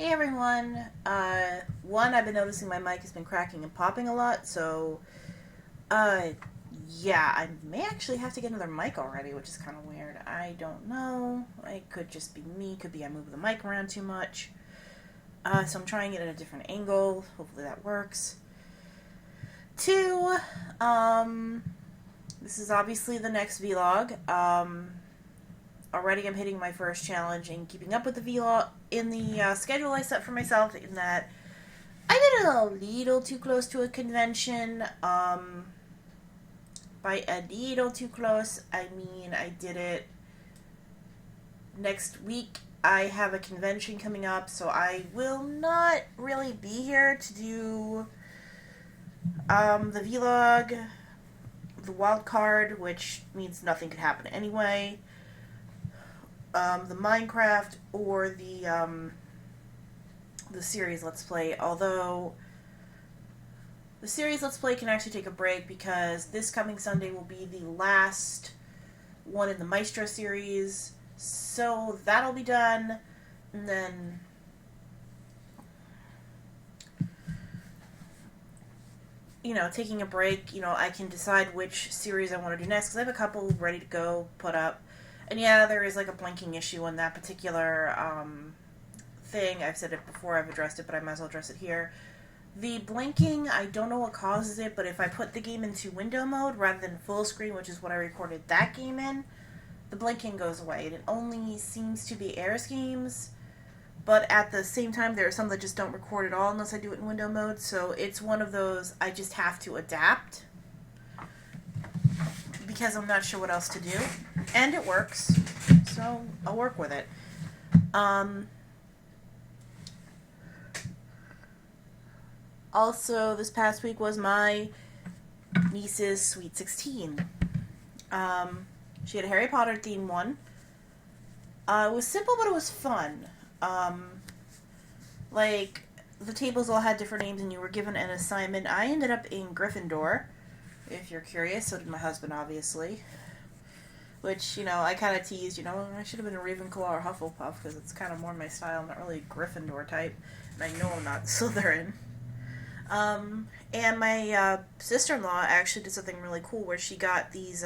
Hey everyone. One, I've been noticing my mic has been cracking and popping a lot, so, uh, yeah, I may actually have to get another mic already, which is kind of weird. I don't know. It could just be me. Could be I move the mic around too much. So I'm trying it at a different angle. Hopefully that works. Two, um, this is obviously the next vlog. Already I'm hitting my first challenge in keeping up with the vlog in the schedule I set for myself, in that I did it a little too close to a convention. By a little too close, I mean I did it next week. I have a convention coming up, so I will not really be here to do the vlog, the wild card, which means nothing could happen anyway. The Minecraft or the series Let's Play. Although the series Let's Play can actually take a break because this coming Sunday will be the last one in the Maestro series. So that'll be done. And then, taking a break, I can decide which series I want to do next. Because I have a couple ready to go, put up. And yeah, there is like a blinking issue on that particular thing. I've said it before, I've addressed it, but I might as well address it here. The blinking, I don't know what causes it, but if I put the game into window mode rather than full screen, which is what I recorded that game in, the blinking goes away. And it only seems to be Air games, but at the same time, there are some that just don't record at all unless I do it in window mode, so it's one of those I just have to adapt because I'm not sure what else to do. And it works, so I'll work with it. Also, this past week was my niece's Sweet 16. She had a Harry Potter themed one. It was simple, but it was fun. Like, the tables all had different names, and you were given an assignment. I ended up in Gryffindor, if you're curious. So did my husband, obviously. Which, I kind of teased, I should have been a Ravenclaw or Hufflepuff, because it's kind of more my style. I'm not really a Gryffindor type, and I know I'm not Slytherin. And my sister-in-law actually did something really cool where she got these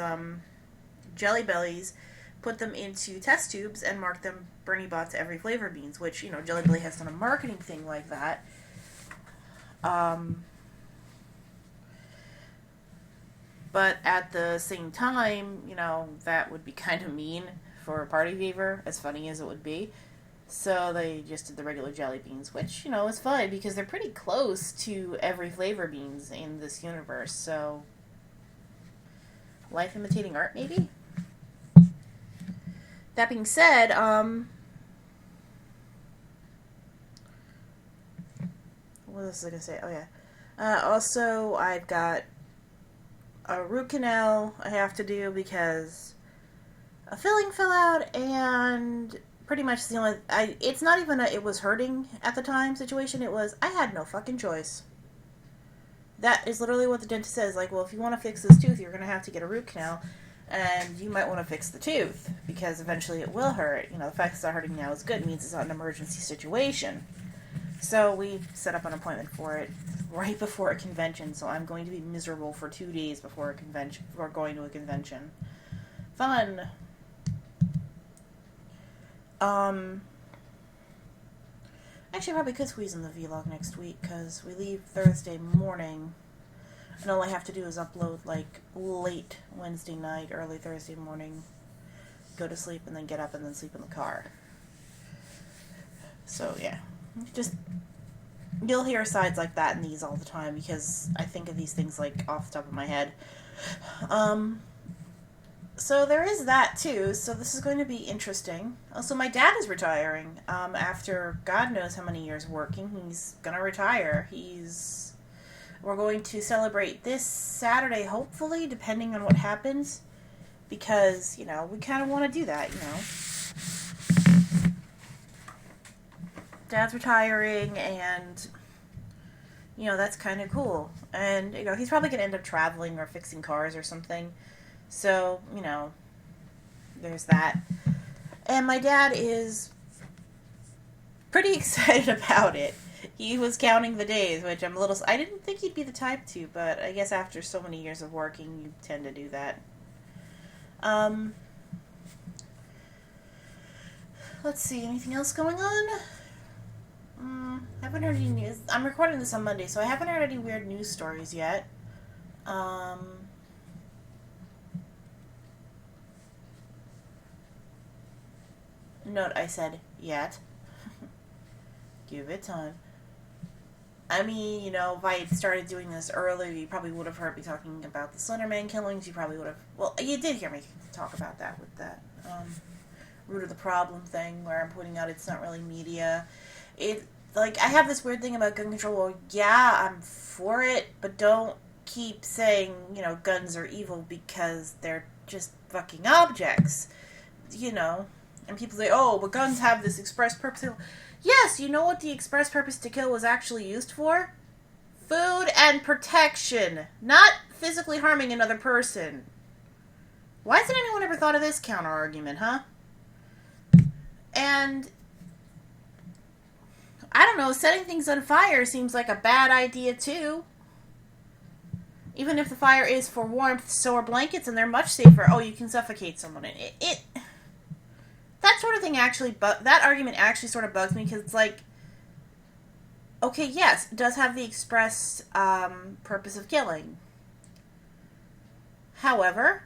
Jelly Bellies, put them into test tubes, and marked them Bernie Bot to every flavor beans, which, Jelly Belly has done a marketing thing like that. But at the same time, that would be kind of mean for a party favor, as funny as it would be. So they just did the regular jelly beans, which, is fun because they're pretty close to every flavor beans in this universe. So, life imitating art, maybe? That being said, what else was I going to say? Oh, yeah. Also, I've got a root canal I have to do because a filling fell out, and pretty much the only it's not even a it was hurting at the time situation. It was I had no fucking choice. That is literally what the dentist says. Like, well, if you want to fix this tooth, you're going to have to get a root canal, and you might want to fix the tooth because eventually it will hurt. The fact it's not hurting now is good. It means it's not an emergency situation. So we set up an appointment for it right before a convention. So I'm going to be miserable for 2 days before a convention, before going to a convention. Fun. Actually, I probably could squeeze in the vlog next week because we leave Thursday morning, and all I have to do is upload like late Wednesday night, early Thursday morning, go to sleep, and then get up and then sleep in the car. So yeah, just you'll hear sides like that in these all the time because I think of these things like off the top of my head. So there is that too. So this is going to be interesting. Also, my dad is retiring. After God knows how many years working, he's gonna retire. We're going to celebrate this Saturday, hopefully, depending on what happens, because we kind of want to do that. Dad's retiring, and that's kind of cool. And he's probably gonna end up traveling or fixing cars or something. So, there's that. And my dad is pretty excited about it. He was counting the days, which I'm a little... I didn't think he'd be the type to, but I guess after so many years of working, you tend to do that. Let's see, anything else going on? Haven't heard any news. I'm recording this on Monday, so I haven't heard any weird news stories yet. Note I said yet. Give it time. I mean, if I had started doing this earlier, you probably would have heard me talking about the Slenderman killings. You probably would have... Well, you did hear me talk about that with that root of the problem thing, where I'm pointing out it's not really media. I have this weird thing about gun control. Well, yeah, I'm for it, but don't keep saying, guns are evil because they're just fucking objects. And people say, oh, but guns have this express purpose. Yes, you know what the express purpose to kill was actually used for? Food and protection, not physically harming another person. Why hasn't anyone ever thought of this counter-argument, huh? And, I don't know, setting things on fire seems like a bad idea, too. Even if the fire is for warmth, so are blankets, and they're much safer. Oh, you can suffocate someone. That sort of thing that argument actually sort of bugs me, because it's like, okay, yes, it does have the express purpose of killing. However,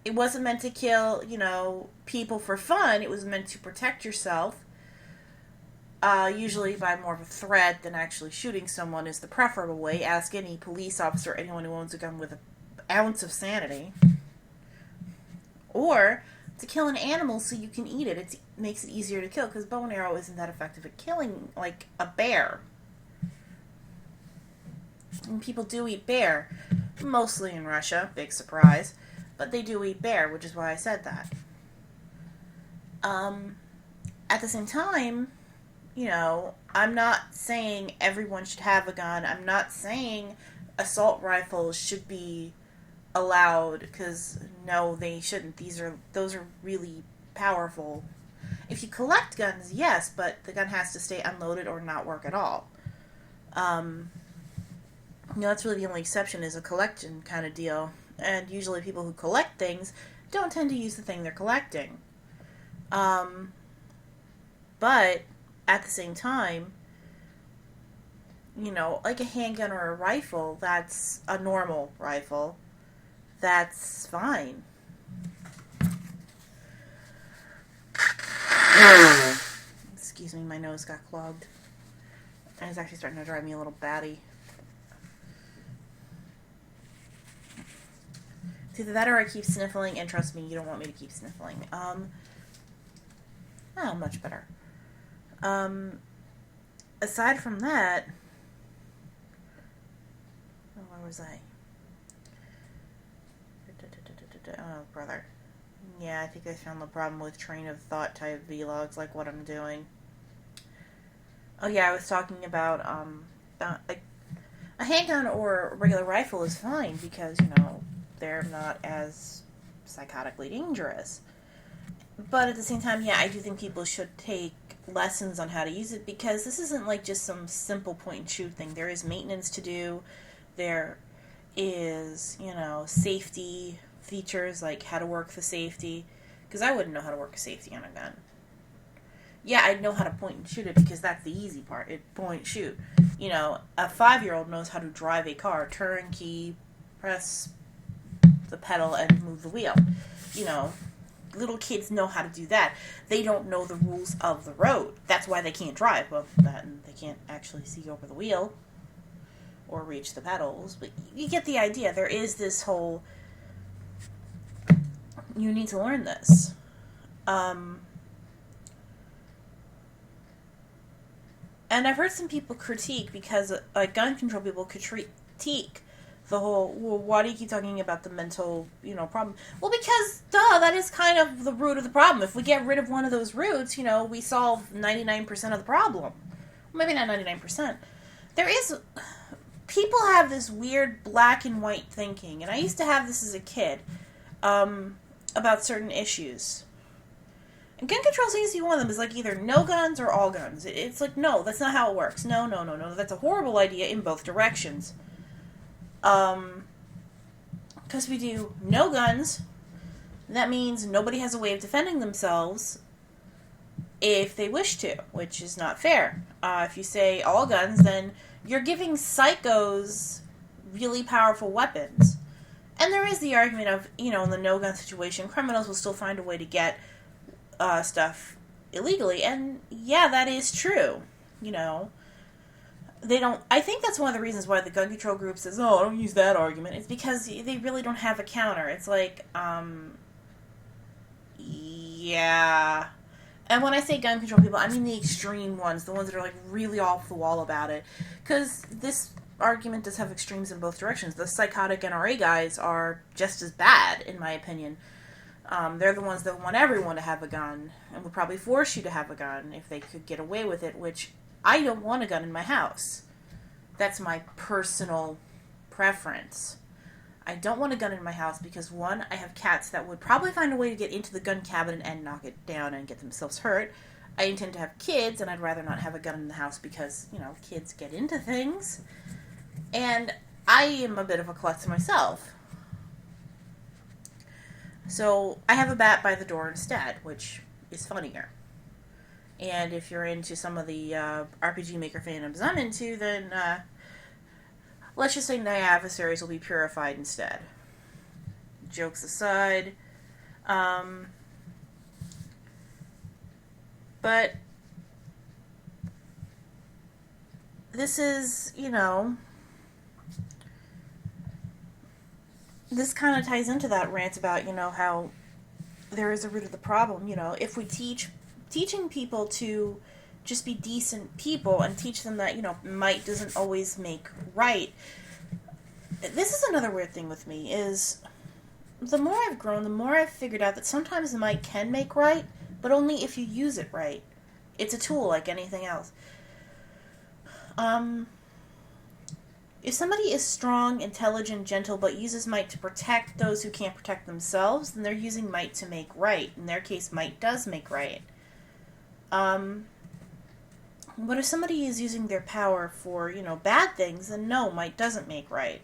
it wasn't meant to kill, people for fun. It was meant to protect yourself, usually by more of a threat than actually shooting someone is the preferable way. Ask any police officer or anyone who owns a gun with an ounce of sanity. Or to kill an animal so you can eat it. It makes it easier to kill, because bow and arrow isn't that effective at killing, like, a bear. And people do eat bear. Mostly in Russia. Big surprise. But they do eat bear, which is why I said that. At the same time, I'm not saying everyone should have a gun. I'm not saying assault rifles should be allowed, because no, they shouldn't. Those are really powerful. If you collect guns, yes, but the gun has to stay unloaded or not work at all. That's really the only exception, is a collection kind of deal. And usually people who collect things don't tend to use the thing they're collecting. But at the same time, like a handgun or a rifle, that's a normal rifle. That's fine. Excuse me, my nose got clogged. And it's actually starting to drive me a little batty. It's either that or I keep sniffling, and trust me, you don't want me to keep sniffling. Much better. Aside from that, where was I? Oh, brother. Yeah, I think I found the problem with train of thought type vlogs, like what I'm doing. Oh yeah, I was talking about, a handgun or a regular rifle is fine, because, they're not as psychotically dangerous. But at the same time, yeah, I do think people should take lessons on how to use it, because this isn't like just some simple point and shoot thing. There is maintenance to do. There is, safety features, like how to work the safety, because I wouldn't know how to work a safety on a gun. Yeah, I'd know how to point and shoot it, because that's the easy part. Point, shoot. A 5-year-old knows how to drive a car, turn key, press the pedal, and move the wheel. Little kids know how to do that. They don't know the rules of the road. That's why they can't drive. Well, that, and they can't actually see over the wheel or reach the pedals. But you get the idea. There is this whole, you need to learn this. And I've heard some people critique, because gun control people critique the whole, well, why do you keep talking about the mental, problem? Well, because, that is kind of the root of the problem. If we get rid of one of those roots, we solve 99% of the problem. Maybe not 99%. People have this weird black and white thinking, and I used to have this as a kid, about certain issues. And gun control seems to be one of them. Is like either no guns or all guns. It's like, no, that's not how it works. No, no, no, no. That's a horrible idea in both directions. Because we do no guns, that means nobody has a way of defending themselves if they wish to, which is not fair. If you say all guns, then you're giving psychos really powerful weapons. And there is the argument of, in the no-gun situation, criminals will still find a way to get stuff illegally. And yeah, that is true. They don't. I think that's one of the reasons why the gun control group says, "Oh, don't use that argument." It's because they really don't have a counter. It's like, yeah. And when I say gun control people, I mean the extreme ones, the ones that are like really off the wall about it. Because this argument does have extremes in both directions. The psychotic NRA guys are just as bad, in my opinion. They're the ones that want everyone to have a gun and would probably force you to have a gun if they could get away with it, which I don't want a gun in my house. That's my personal preference. I don't want a gun in my house because, one, I have cats that would probably find a way to get into the gun cabinet and knock it down and get themselves hurt. I intend to have kids, and I'd rather not have a gun in the house because, kids get into things. And I am a bit of a klutz myself. So I have a bat by the door instead, which is funnier. And if you're into some of the RPG Maker fandoms I'm into, then let's just say my adversaries will be purified instead. Jokes aside. But this is, this kind of ties into that rant about, how there is a root of the problem. If we teaching people to just be decent people and teach them that, might doesn't always make right. This is another weird thing with me, is the more I've grown, the more I've figured out that sometimes the might can make right, but only if you use it right. It's a tool like anything else. If somebody is strong, intelligent, gentle, but uses might to protect those who can't protect themselves, then they're using might to make right. In their case, might does make right. But if somebody is using their power for, bad things, then no, might doesn't make right.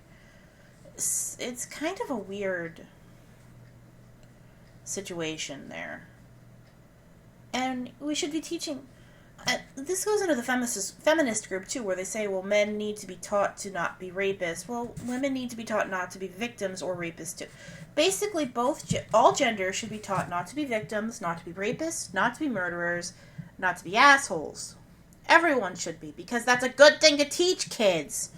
It's kind of a weird situation there. And we should be teaching... this goes into the feminist group, too, where they say, well, men need to be taught to not be rapists. Well, women need to be taught not to be victims or rapists, too. Basically, all genders should be taught not to be victims, not to be rapists, not to be murderers, not to be assholes. Everyone should be, because that's a good thing to teach kids.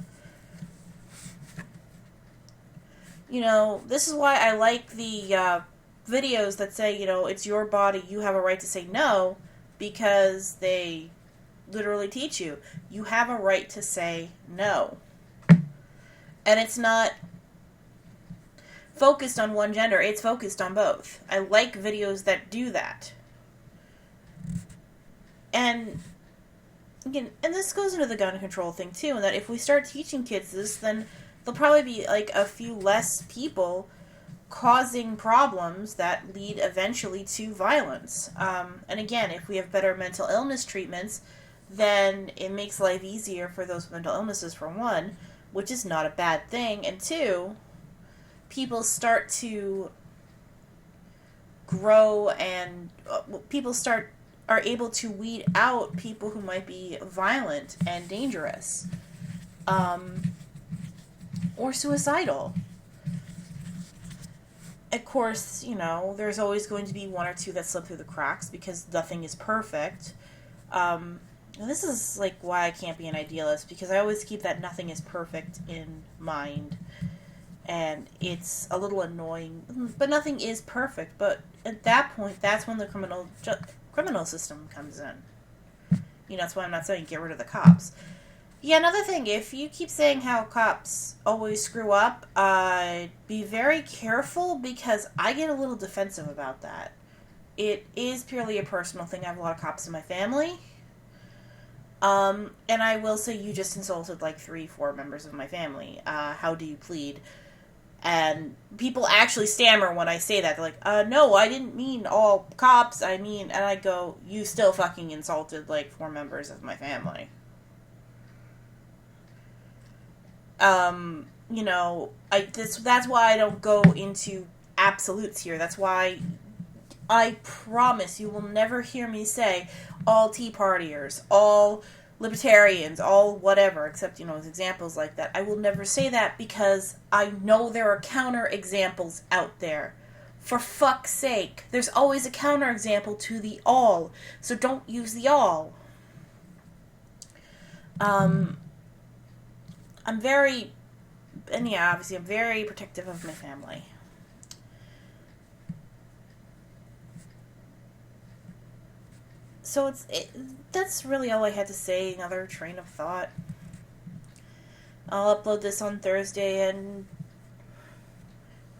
This is why I like the videos that say, it's your body, you have a right to say no, because they literally teach you. You have a right to say no. And it's not focused on one gender, it's focused on both. I like videos that do that. And again, and this goes into the gun control thing too, and that if we start teaching kids this, then there'll probably be like a few less people causing problems that lead eventually to violence. And again, if we have better mental illness treatments, then it makes life easier for those with mental illnesses, for one, which is not a bad thing, and two, people start to grow and are able to weed out people who might be violent and dangerous, or suicidal. Of course, there's always going to be one or two that slip through the cracks because nothing is perfect. And this is like why I can't be an idealist, because I always keep that nothing is perfect in mind. And it's a little annoying, but nothing is perfect. But at that point, that's when the criminal system comes in. That's why I'm not saying get rid of the cops. Yeah, another thing, if you keep saying how cops always screw up, be very careful, because I get a little defensive about that. It is purely a personal thing. I have a lot of cops in my family. And I will say you just insulted like 3-4 members of my family. How do you plead? And people actually stammer when I say that. They're like, no, I didn't mean all cops. I mean, and I go, you still fucking insulted, like, 4 members of my family. You know, that's why I don't go into absolutes here. That's why I promise you will never hear me say all Tea Partiers, all libertarians, all whatever, except, you know, examples like that. I will never say that because I know there are counter examples out there. For fuck's sake, there's always a counter example to the all, so don't use the all. I'm very, and yeah, obviously I'm very protective of my family. So that's really all I had to say. Another train of thought. I'll upload this on Thursday, and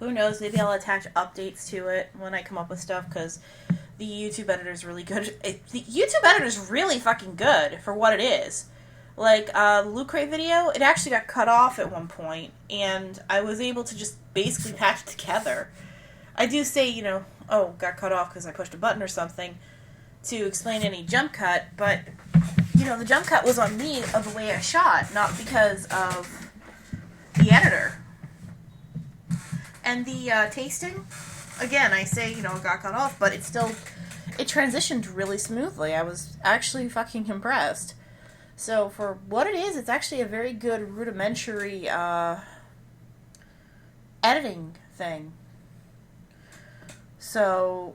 who knows, maybe I'll attach updates to it when I come up with stuff, because the YouTube editor's really good. The YouTube editor's really fucking good for what it is. Like, the Loot Crate video, it actually got cut off at one point, and I was able to just basically patch it together. I do say, you know, oh, got cut off because I pushed a button or something to explain any jump cut, but, you know, the jump cut was on me of the way I shot, not because of the editor. And the tasting, again, I say, you know, it got cut off, but it transitioned really smoothly. I was actually fucking impressed. So for what it is, it's actually a very good rudimentary editing thing. So,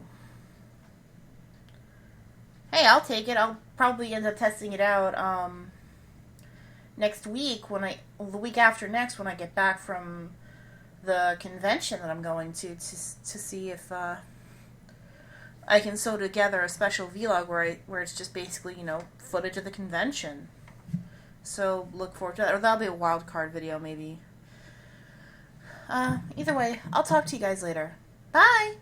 hey, I'll take it. I'll probably end up testing it out next week, the week after next, when I get back from the convention that I'm going to see if I can sew together a special vlog where it's just basically, you know, footage of the convention. So look forward to that. Or that'll be a wild card video, maybe. Either way, I'll talk to you guys later. Bye!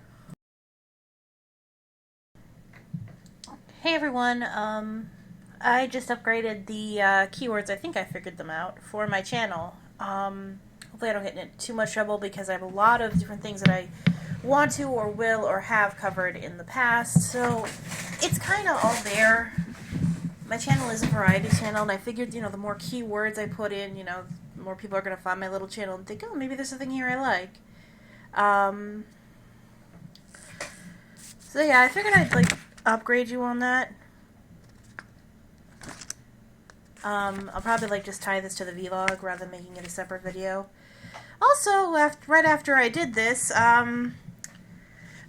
Hey everyone, I just upgraded the keywords. I think I figured them out for my channel. Hopefully I don't get into too much trouble, because I have a lot of different things that I want to or will or have covered in the past, so it's kind of all there. My channel is a variety channel, and I figured, you know, the more keywords I put in, you know, the more people are going to find my little channel and think, oh, maybe there's something here I like. So yeah, I figured I'd, like, upgrade you on that. I'll probably, like, just tie this to the vlog rather than making it a separate video. Also, right after I did this, I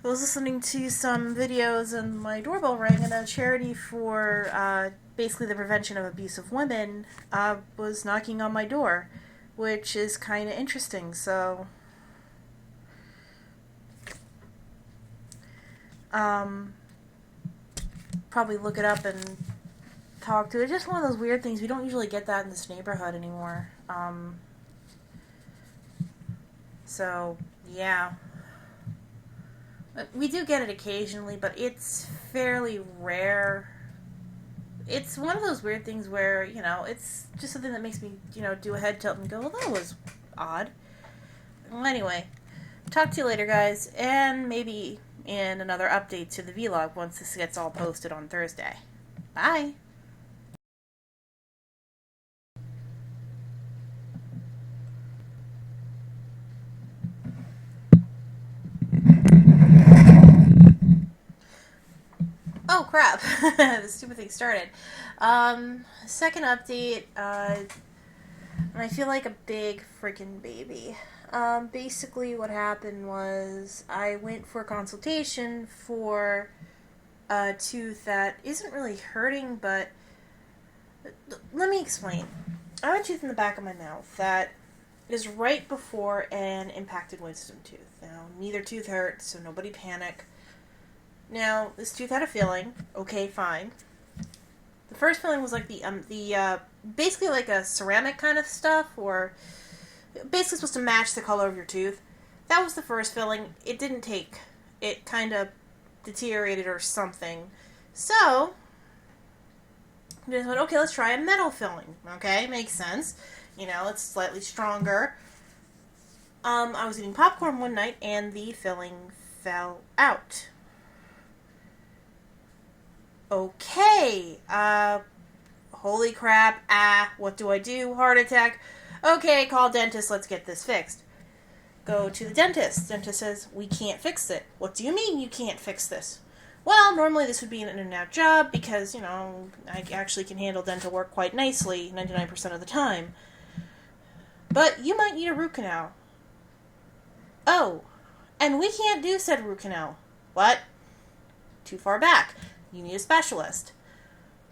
was listening to some videos and my doorbell rang, and a charity for basically the prevention of abuse of women was knocking on my door, which is kind of interesting, so probably look it up and talk to it. It's just one of those weird things. We don't usually get that in this neighborhood anymore. So, yeah. We do get it occasionally, but it's fairly rare. It's one of those weird things where, you know, it's just something that makes me, you know, do a head tilt and go, well, that was odd. Well, anyway, talk to you later, guys, and maybe in another update to the vlog once this gets all posted on Thursday. Bye! Oh crap, the stupid thing started. Second update, and I feel like a big freaking baby. Basically what happened was I went for a consultation for a tooth that isn't really hurting, but let me explain. I have a tooth in the back of my mouth that is right before an impacted wisdom tooth. Now, neither tooth hurts, so nobody panic. Now, this tooth had a filling. Okay, fine. The first filling was like the basically like a ceramic kind of stuff, or basically supposed to match the color of your tooth. That was the first filling. It didn't take. It kind of deteriorated or something. So, I just went, okay, let's try a metal filling. Okay, makes sense. You know, it's slightly stronger. I was eating popcorn one night and the filling fell out. Okay, holy crap, what do I do? Heart attack. Okay, call dentist, let's get this fixed. Go to the dentist. Dentist says, we can't fix it. What do you mean you can't fix this? Well, normally this would be an in and out job because, I actually can handle dental work quite nicely 99% of the time. But you might need a root canal. Oh, and we can't do said root canal. What? Too far back. You need a specialist.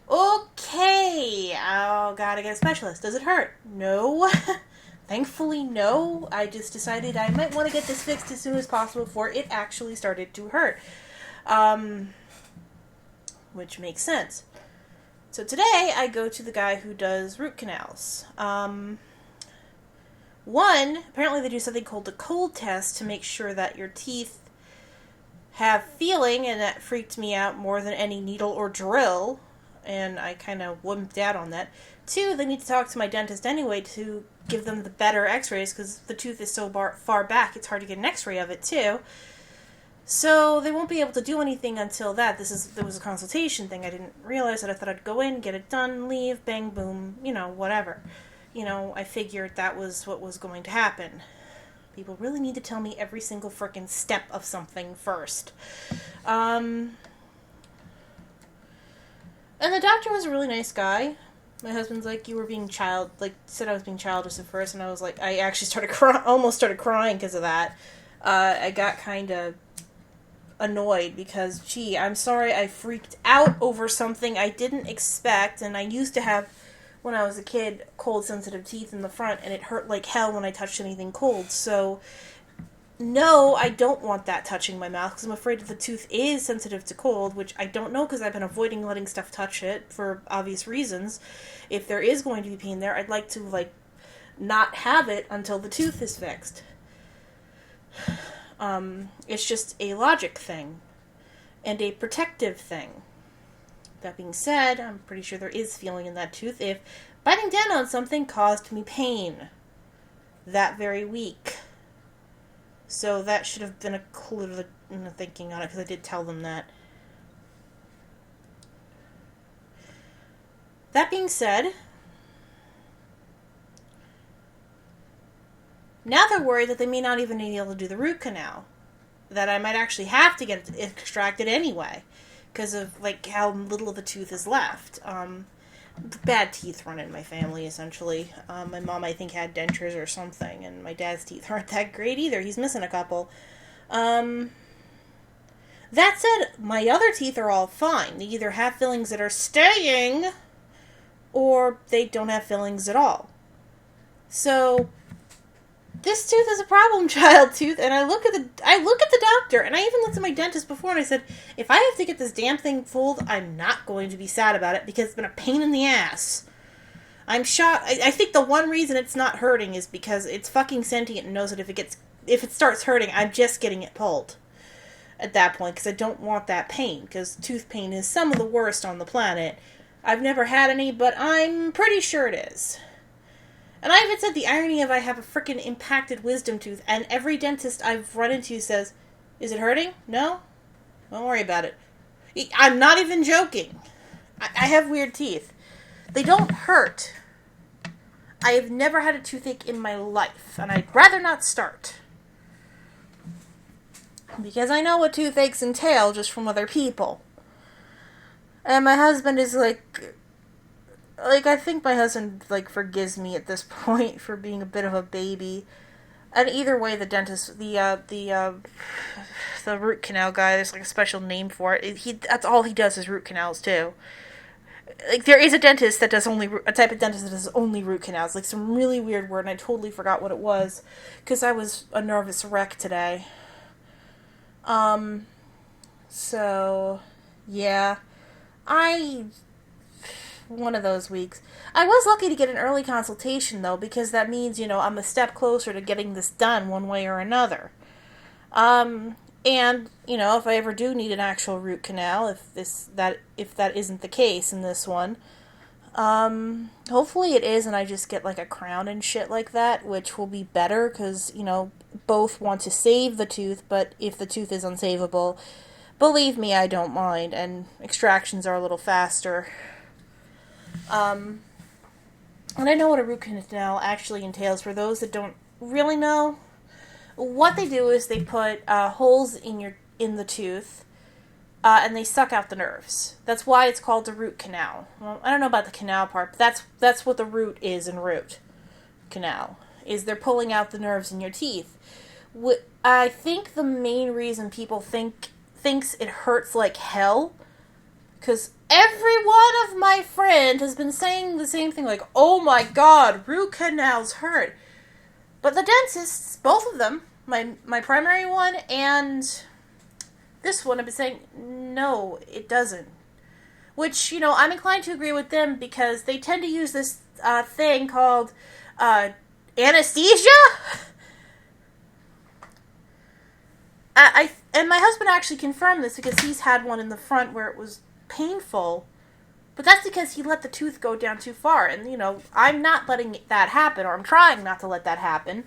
Okay, I'll gotta get a specialist. Does it hurt? No. Thankfully, no. I just decided I might want to get this fixed as soon as possible before it actually started to hurt. Which makes sense. So today, I go to the guy who does root canals. Apparently they do something called the cold test to make sure that your teeth have feeling, and that freaked me out more than any needle or drill, and I kind of wimped out on that. 2, they need to talk to my dentist anyway to give them the better x-rays, because the tooth is so far back, it's hard to get an x-ray of it, too. So they won't be able to do anything until that. There was a consultation thing. I didn't realize that. I thought I'd go in, get it done, leave, bang, boom, whatever. I figured that was what was going to happen. People really need to tell me every single frickin' step of something first. And the doctor was a really nice guy. My husband's like, said I was being childish at first, and I was like, I actually almost started crying because of that. I got kind of annoyed because, I'm sorry I freaked out over something I didn't expect, and I used to have, when I was a kid, cold sensitive teeth in the front, and it hurt like hell when I touched anything cold. So, no, I don't want that touching my mouth, because I'm afraid that the tooth is sensitive to cold, which I don't know because I've been avoiding letting stuff touch it for obvious reasons. If there is going to be pain there, I'd like to, not have it until the tooth is fixed. It's just a logic thing, and a protective thing. That being said, I'm pretty sure there is feeling in that tooth if biting down on something caused me pain that very week. So that should have been a clue in the thinking on it, because I did tell them that. That being said, now they're worried that they may not even be able to do the root canal. That I might actually have to get it extracted anyway, because of, how little of the tooth is left. Bad teeth run in my family, essentially. My mom, I think, had dentures or something, and my dad's teeth aren't that great either. He's missing a couple. That said, my other teeth are all fine. They either have fillings that are staying, or they don't have fillings at all. So, this tooth is a problem child tooth, and I look at the doctor, and I even looked at my dentist before, and I said, if I have to get this damn thing pulled, I'm not going to be sad about it, because it's been a pain in the ass. I'm shocked. I think the one reason it's not hurting is because it's fucking sentient and knows that if it starts hurting, I'm just getting it pulled at that point, because I don't want that pain, because tooth pain is some of the worst on the planet. I've never had any, but I'm pretty sure it is. And I even said the irony of I have a frickin' impacted wisdom tooth, and every dentist I've run into says, is it hurting? No? Don't worry about it. I'm not even joking. I have weird teeth. They don't hurt. I have never had a toothache in my life, and I'd rather not start. Because I know what toothaches entail just from other people. And my husband is I think my husband, forgives me at this point for being a bit of a baby. And either way, the dentist, the root canal guy, there's, a special name for it. That's all he does is root canals, too. There is a dentist that does a type of dentist that does only root canals. Some really weird word, and I totally forgot what it was. Because I was a nervous wreck today. So, yeah. One of those weeks. I was lucky to get an early consultation, though, because that means, I'm a step closer to getting this done one way or another. And, if I ever do need an actual root canal, if that isn't the case in this one, Hopefully it is, and I just get like a crown and shit like that, which will be better because, both want to save the tooth, but if the tooth is unsavable, believe me, I don't mind, and extractions are a little faster. Um, and I know what a root canal actually entails. For those that don't really know, what they do is they put holes in the tooth, and they suck out the nerves. That's why it's called a root canal. Well, I don't know about the canal part, but that's what the root is in root canal. Is they're pulling out the nerves in your teeth. I think the main reason people thinks it hurts like hell, because every one of my friends has been saying the same thing, like, oh my god, root canals hurt. But the dentists, both of them, my primary one and this one, have been saying, no, it doesn't. Which, I'm inclined to agree with them because they tend to use this thing called anesthesia. And my husband actually confirmed this because he's had one in the front where it was painful. But that's because he let the tooth go down too far. And, I'm not letting that happen, or I'm trying not to let that happen.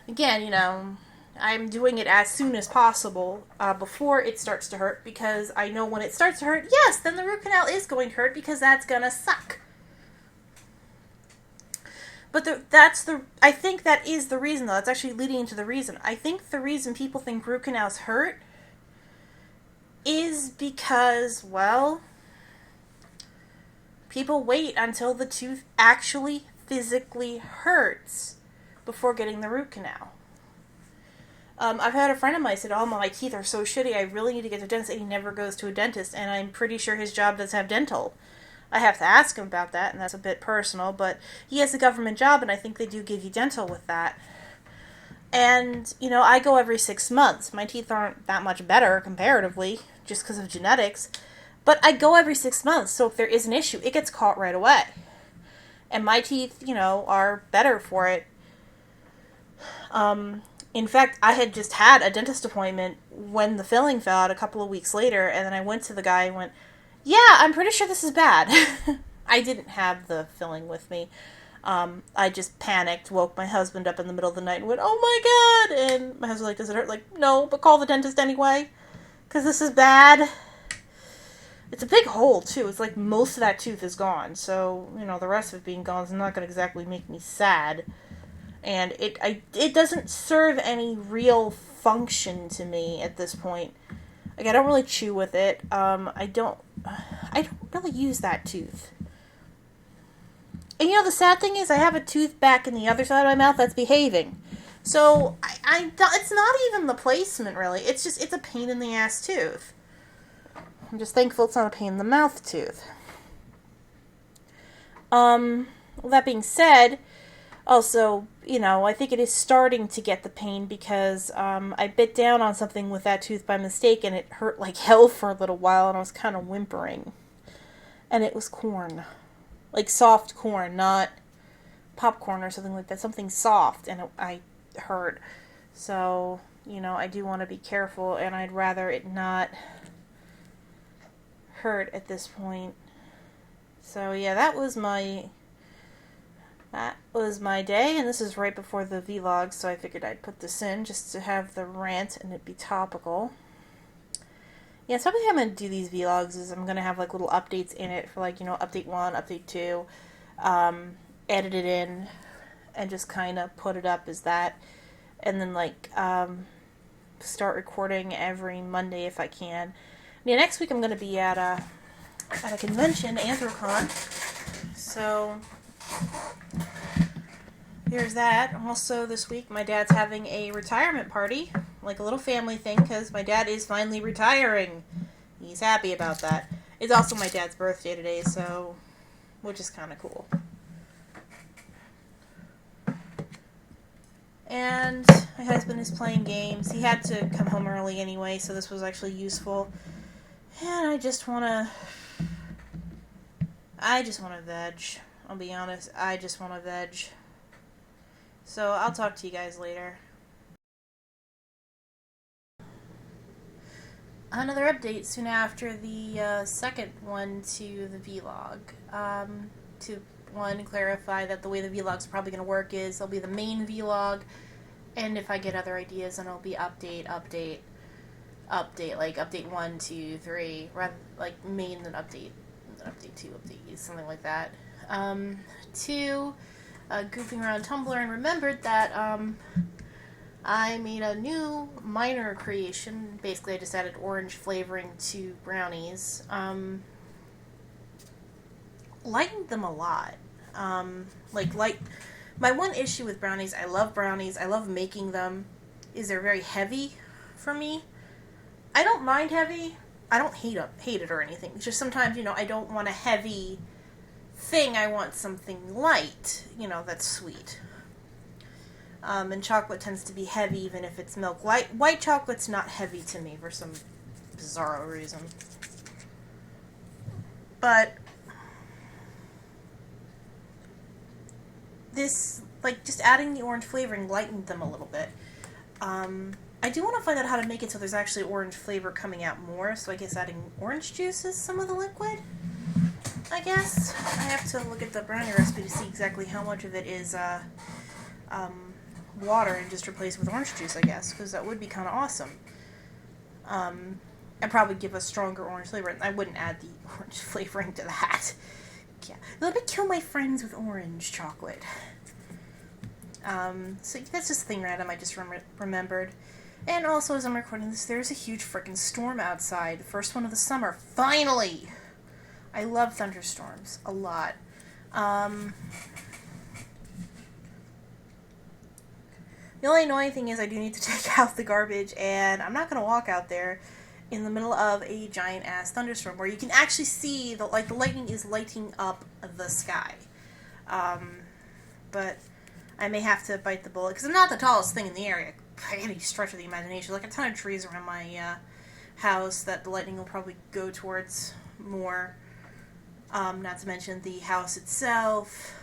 Again, I'm doing it as soon as possible before it starts to hurt, because I know when it starts to hurt, yes, then the root canal is going to hurt because that's going to suck. But I think that is the reason, though. That's actually leading into the reason. I think the reason people think root canals hurt is because, well, people wait until the tooth actually physically hurts before getting the root canal. I've had a friend of mine said, oh, my teeth are so shitty, I really need to get to a dentist, and he never goes to a dentist, and I'm pretty sure his job does have dental. I have to ask him about that, and that's a bit personal, but he has a government job, and I think they do give you dental with that. And, I go every 6 months. My teeth aren't that much better, comparatively, just because of genetics, but I go every 6 months, so if there is an issue, it gets caught right away. And my teeth, are better for it. In fact, I had just had a dentist appointment when the filling fell out a couple of weeks later, and then I went to the guy and went, yeah, I'm pretty sure this is bad. I didn't have the filling with me. I just panicked, woke my husband up in the middle of the night and went, oh my god! And my husband's like, does it hurt? Like, no, but call the dentist anyway, because this is bad. It's a big hole, too. It's like most of that tooth is gone, so, the rest of it being gone is not going to exactly make me sad. And it doesn't serve any real function to me at this point. Like, I don't really chew with it. I don't really use that tooth. And the sad thing is I have a tooth back in the other side of my mouth that's behaving. So, it's not even the placement, really. It's a pain in the ass tooth. I'm just thankful it's not a pain in the mouth tooth. That being said, also, I think it is starting to get the pain because I bit down on something with that tooth by mistake and it hurt like hell for a little while and I was kind of whimpering. And it was corn. Like soft corn, not popcorn or something like that. Something soft, and I hurt. So, I do want to be careful, and I'd rather it not hurt at this point. So, yeah, that was my day, and this is right before the vlog, so I figured I'd put this in just to have the rant and it be topical. Yeah, so I'm going to do these vlogs is I'm going to have like little updates in it for like, update 1, update 2, edit it in, and just kind of put it up as that, and then like start recording every Monday if I can. Yeah, next week I'm going to be at a convention, Anthrocon, so there's that. Also, this week, my dad's having a retirement party, like a little family thing, because my dad is finally retiring. He's happy about that. It's also my dad's birthday today, so, which is kind of cool. And my husband is playing games. He had to come home early anyway, so this was actually useful. And I just want to veg. I'll be honest, I just want to veg. So, I'll talk to you guys later. Another update soon after the second one to the vlog. to, one, clarify that the way the vlog's probably going to work is there'll be the main vlog, and if I get other ideas, then it'll be update, like update 1, 2, 3, rather like main, then update 2, update, something like that. 2, goofing around Tumblr and remembered that I made a new minor creation. Basically, I just added orange flavoring to brownies. Lightened them a lot. My one issue with brownies, I love brownies, I love making them, is they're very heavy for me. I don't mind heavy. I don't hate it or anything. It's just sometimes, I don't want a heavy thing. I want something light, that's sweet. And chocolate tends to be heavy even if it's milk. White chocolate's not heavy to me for some bizarro reason. But this, just adding the orange flavoring lightened them a little bit. I do want to find out how to make it so there's actually orange flavor coming out more, so I guess adding orange juice is some of the liquid, I guess. I have to look at the brownie recipe to see exactly how much of it is water and just replace with orange juice, I guess, because that would be kind of awesome. And probably give a stronger orange flavor. I wouldn't add the orange flavoring to that. Yeah. Let me kill my friends with orange chocolate. So that's just a thing random I just remembered. And also, as I'm recording this, there's a huge frickin' storm outside. The first one of the summer. Finally! I love thunderstorms. A lot. The only annoying thing is I do need to take out the garbage, and I'm not going to walk out there in the middle of a giant-ass thunderstorm where you can actually see the lightning is lighting up the sky. But I may have to bite the bullet, because I'm not the tallest thing in the area by any stretch of the imagination. Like a ton of trees around my house that the lightning will probably go towards more. Not to mention the house itself.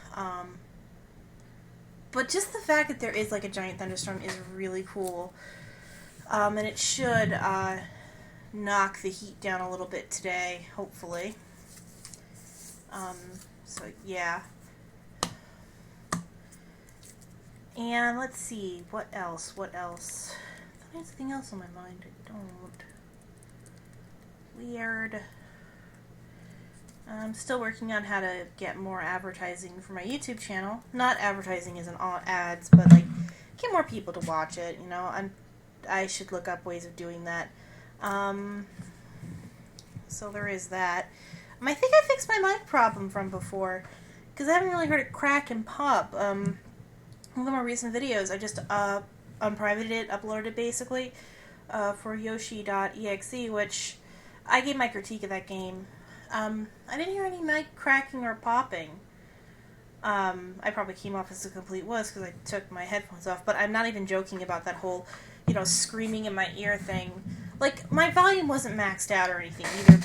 But just the fact that there is a giant thunderstorm is really cool. And it should knock the heat down a little bit today, hopefully. So yeah. And let's see, what else? I thought there's anything else on my mind. I don't. Weird. I'm still working on how to get more advertising for my YouTube channel. Not advertising as in all ads, but get more people to watch it. I should look up ways of doing that. So there is that. I think I fixed my mic problem from before, because I haven't really heard it crack and pop. One of the more recent videos, I just unprivated it, uploaded it basically, for Yoshi.exe, which I gave my critique of that game. I didn't hear any mic cracking or popping. I probably came off as a complete wuss because I took my headphones off, but I'm not even joking about that whole, screaming in my ear thing. My volume wasn't maxed out or anything either,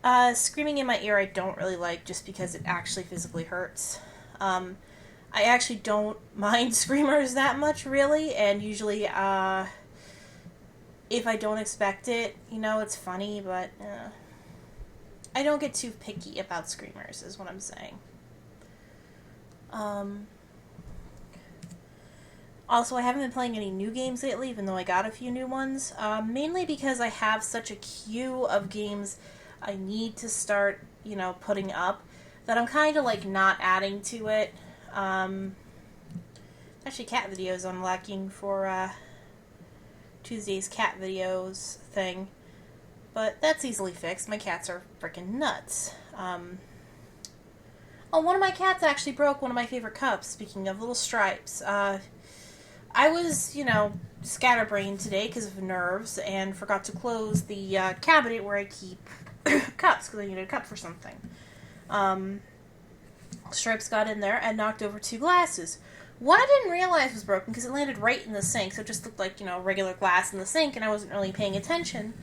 but screaming in my ear I don't really like just because it actually physically hurts. I actually don't mind screamers that much, really, and usually, if I don't expect it, it's funny, but, I don't get too picky about screamers, is what I'm saying. Also, I haven't been playing any new games lately, even though I got a few new ones, mainly because I have such a queue of games I need to start, putting up, that I'm kind of, not adding to it. Actually, cat videos I'm lacking for, Tuesday's cat videos thing. But that's easily fixed. My cats are freaking nuts. One of my cats actually broke one of my favorite cups, speaking of little stripes. I was, scatterbrained today because of nerves, and forgot to close the cabinet where I keep cups, because I needed a cup for something. Stripes got in there and knocked over 2 glasses. One I didn't realize was broken because it landed right in the sink, so it just looked like, regular glass in the sink, and I wasn't really paying attention.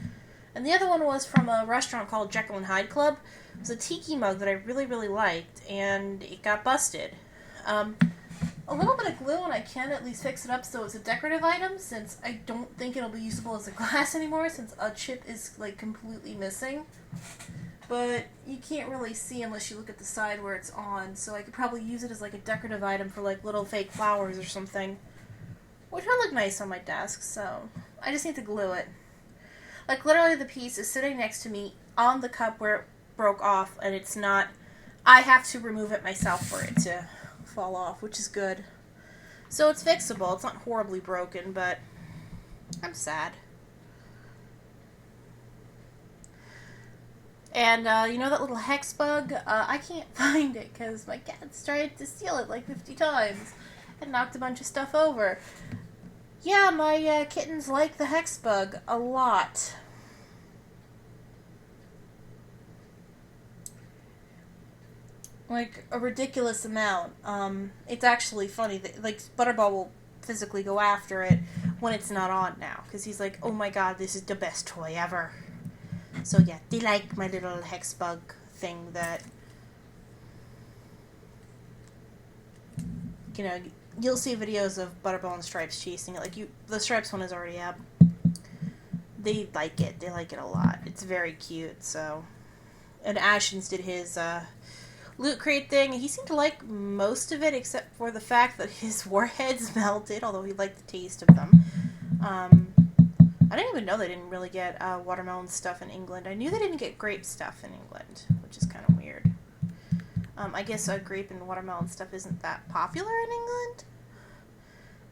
And the other one was from a restaurant called Jekyll and Hyde Club. It was a tiki mug that I really, really liked, and it got busted. A little bit of glue, and I can at least fix it up so it's a decorative item, since I don't think it'll be usable as a glass anymore, since a chip is, completely missing. but you can't really see unless you look at the side where it's on, so I could probably use it as like a decorative item for like little fake flowers or something, which would look nice on my desk, so I just need to glue it. Like, literally the piece is sitting next to me on the cup where it broke off, and it's not... I have to remove it myself for it to fall off, which is good. So it's fixable. It's not horribly broken, but I'm sad. And, you know that little hex bug? I can't find it because my cat's tried to steal it like 50 times and knocked a bunch of stuff over. Yeah, my kittens like the hex bug a lot. Like, a ridiculous amount. It's actually funny that, like, Butterball will physically go after it when it's not on now. Because he's like, oh my god, this is the best toy ever. So yeah, they like my little hex bug thing that, you know, you'll see videos of Butterball and Stripes chasing it. Like, the Stripes one is already up. They like it. They like it a lot. It's very cute, so. And Ashens did his, Loot Crate thing. He seemed to like most of it, except for the fact that his warheads melted, although he liked the taste of them. I didn't even know they didn't really get watermelon stuff in England. I knew they didn't get grape stuff in England, which is kind of weird. I guess grape and watermelon stuff isn't that popular in England,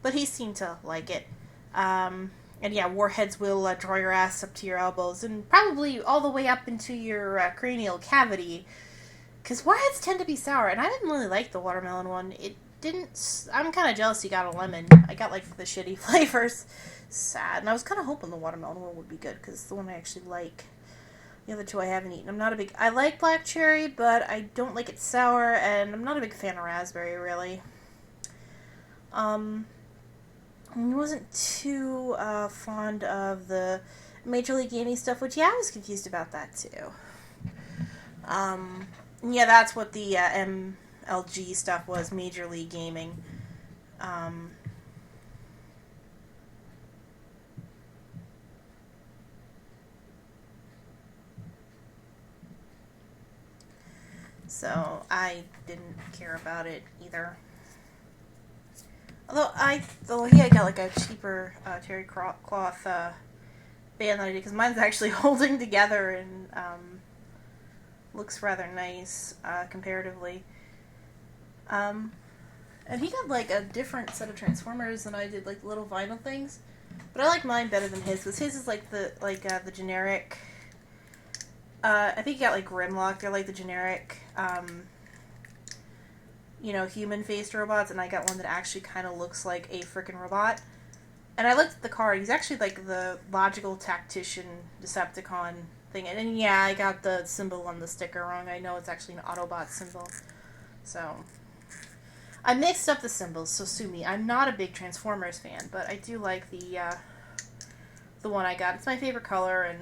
but he seemed to like it. And yeah, warheads will draw your ass up to your elbows and probably all the way up into your cranial cavity, because warheads tend to be sour, and I didn't really like the watermelon one. It didn't... I'm kind of jealous you got a lemon. I got, like, the shitty flavors. Sad. And I was kind of hoping the watermelon one would be good, because it's the one I actually like. The other two I haven't eaten. I'm not a big... I like black cherry, but I don't like it sour, and I'm not a big fan of raspberry, really. I wasn't too fond of the Major League Gaming stuff, which, yeah, I was confused about that, too. Yeah, that's what the MLG stuff was, Major League Gaming. So I didn't care about it either. Although I got like a cheaper terry cloth band that I did, because mine's actually holding together and looks rather nice comparatively. And he got like a different set of Transformers than I did, like little vinyl things. But I like mine better than his, because his is like the generic. I think he got like Grimlock. They're like the generic, human-faced robots, and I got one that actually kind of looks like a frickin' robot. And I looked at the card. He's actually like the logical tactician Decepticon thing. And then, yeah, I got the symbol on the sticker wrong. I know it's actually an Autobot symbol. So, I mixed up the symbols, so sue me. I'm not a big Transformers fan, but I do like the one I got. It's my favorite color, and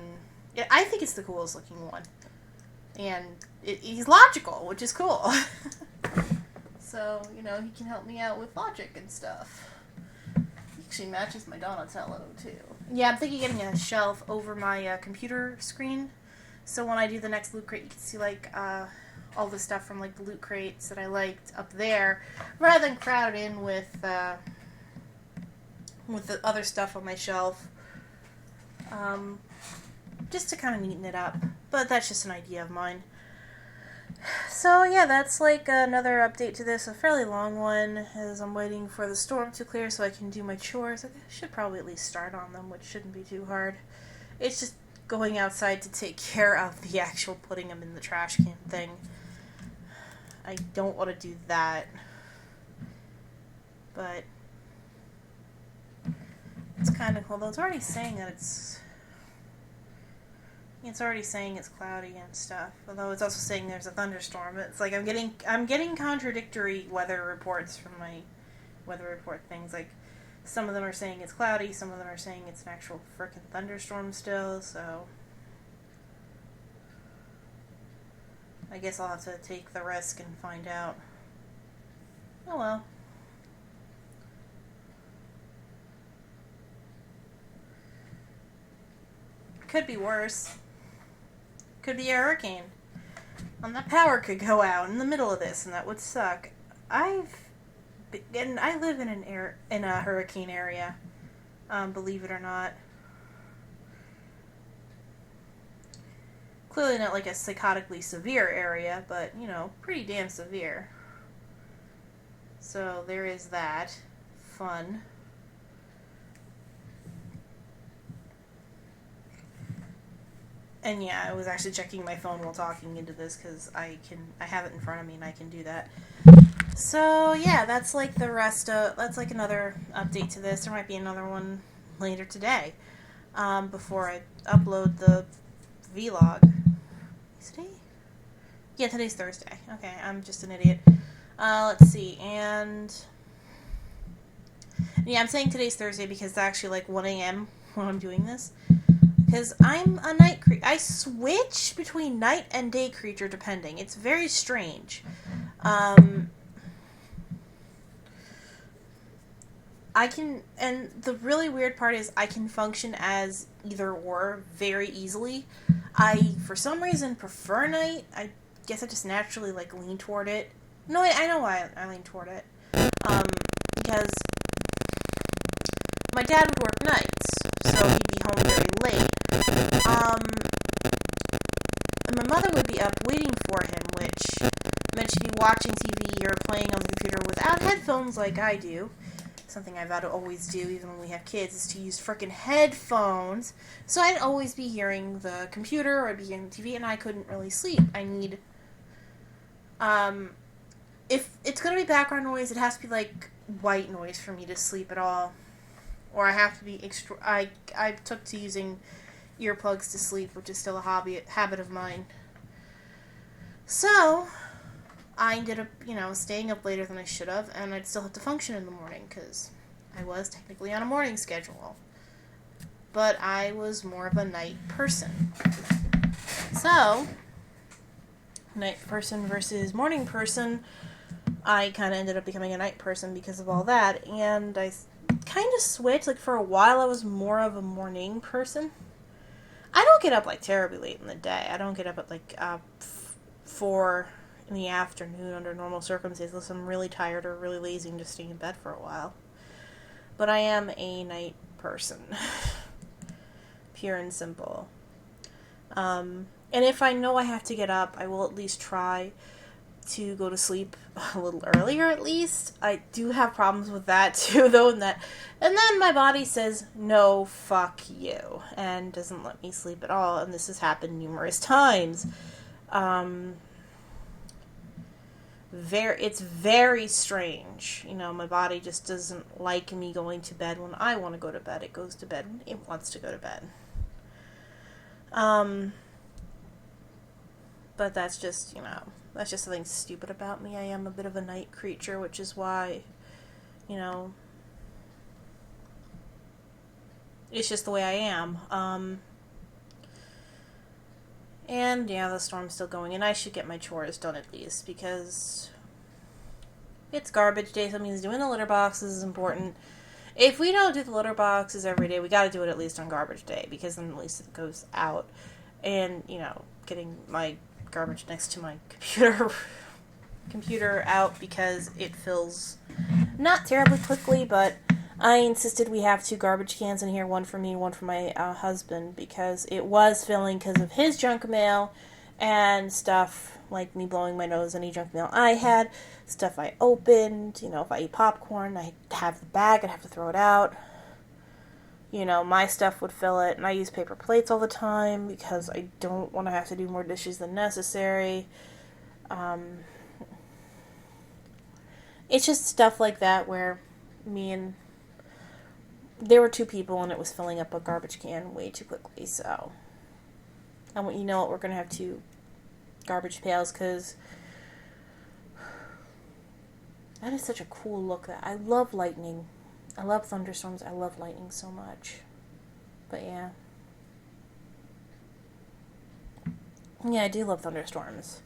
I think it's the coolest looking one. And he's logical, which is cool. So, he can help me out with logic and stuff. He actually matches my Donatello, too. Yeah, I'm thinking of getting a shelf over my computer screen. So when I do the next Loot Crate, you can see, like, all the stuff from, like, the Loot Crates that I liked up there, rather than crowd in with the other stuff on my shelf. Just to kind of neaten it up. But that's just an idea of mine. So, yeah, that's like another update to this, a fairly long one, as I'm waiting for the storm to clear so I can do my chores. I should probably at least start on them, which shouldn't be too hard. It's just going outside to take care of the actual putting them in the trash can thing. I don't want to do that. But it's kind of cool, though it's already saying that it's already saying it's cloudy and stuff. Although it's also saying there's a thunderstorm. It's like I'm getting contradictory weather reports from my weather report things. Like, some of them are saying it's cloudy, some of them are saying it's an actual frickin' thunderstorm still, so I guess I'll have to take the risk and find out. Oh well. Could be worse. Could be a hurricane. And the power could go out in the middle of this, and that would suck. I live in a hurricane area, believe it or not. Clearly not like a psychotically severe area, but, pretty damn severe. So there is that. Fun. And yeah, I was actually checking my phone while talking into this because I have it in front of me and I can do that. So yeah, that's like that's like another update to this. There might be another one later today, before I upload the vlog. Is today? Yeah, today's Thursday. Okay, I'm just an idiot. Let's see, and yeah, I'm saying today's Thursday because it's actually like 1 a.m. when I'm doing this. Because I'm a night creature. I switch between night and day creature depending. It's very strange. And the really weird part is I can function as either or very easily. I, for some reason, prefer night. I guess I just naturally, lean toward it. No, I know why I lean toward it. Because my dad would work nights, so he'd be home very late. And my mother would be up waiting for him, which meant she'd be watching TV or playing on the computer without headphones like I do. Something I vow to always do, even when we have kids, is to use frickin' headphones. So I'd always be hearing the computer or I'd be hearing the TV, and I couldn't really sleep. I need, if it's gonna be background noise, it has to be, white noise for me to sleep at all. Or I have to be I took to using earplugs to sleep, which is still a habit of mine. So I ended up, staying up later than I should have, and I'd still have to function in the morning, because I was technically on a morning schedule. But I was more of a night person. So, night person versus morning person, I kind of ended up becoming a night person because of all that, and I kind of switched. For a while, I was more of a morning person. I don't get up, terribly late in the day. I don't get up at, 4 in the afternoon under normal circumstances unless I'm really tired or really lazy and just stay in bed for a while. But I am a night person. Pure and simple. And if I know I have to get up, I will at least try to go to sleep a little earlier at least. I do have problems with that too, though, and then my body says, no, fuck you, and doesn't let me sleep at all, and this has happened numerous times. It's very strange. My body just doesn't like me going to bed when I want to go to bed. It goes to bed when it wants to go to bed. But that's just, that's just something stupid about me. I am a bit of a night creature, which is why, it's just the way I am. And, yeah, the storm's still going, and I should get my chores done at least, because it's garbage day, so that means doing the litter boxes is important. If we don't do the litter boxes every day, we gotta do it at least on garbage day, because then at least it goes out. And, getting my garbage next to my computer out, because it fills not terribly quickly, but I insisted we have 2 garbage cans in here, one for me, one for my husband, because it was filling because of his junk mail and stuff like me blowing my nose, any junk mail I had, stuff I opened, if I eat popcorn, I have the bag, I'd have to throw it out. My stuff would fill it, and I use paper plates all the time because I don't want to have to do more dishes than necessary. It's just stuff like that where there were 2 people and it was filling up a garbage can way too quickly, so I want you to know what, we're going to have 2 garbage pails, because that is such a cool look. That I love lightning. I love thunderstorms. I love lightning so much. But yeah. Yeah, I do love thunderstorms.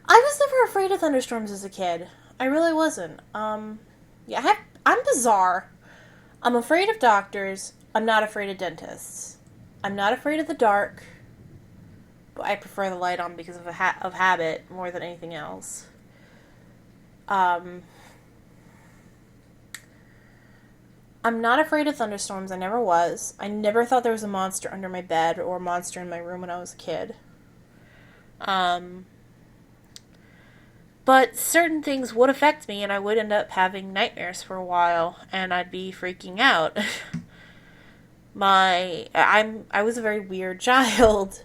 I was never afraid of thunderstorms as a kid. I really wasn't. I'm bizarre. I'm afraid of doctors. I'm not afraid of dentists. I'm not afraid of the dark. I prefer the light on because of of habit more than anything else. I'm not afraid of thunderstorms. I never was. I never thought there was a monster under my bed or a monster in my room when I was a kid. Um, but certain things would affect me, and I would end up having nightmares for a while, and I'd be freaking out. I was a very weird child,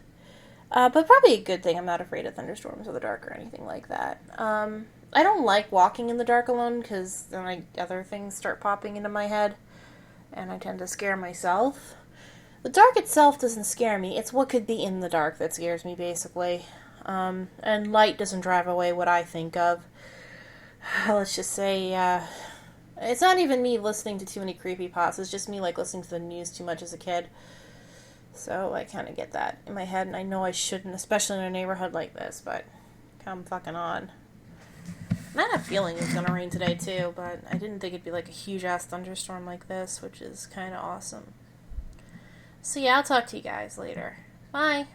but probably a good thing. I'm not afraid of thunderstorms or the dark or anything like that. I don't like walking in the dark alone because then other things start popping into my head, and I tend to scare myself. The dark itself doesn't scare me. It's what could be in the dark that scares me, basically. And light doesn't drive away what I think of. Let's just say, it's not even me listening to too many creepypastas. It's just me, like, listening to the news too much as a kid. So I kind of get that in my head, and I know I shouldn't, especially in a neighborhood like this, but come fucking on. I had a feeling it was going to rain today, too, but I didn't think it'd be, like, a huge-ass thunderstorm like this, which is kind of awesome. So yeah, I'll talk to you guys later. Bye!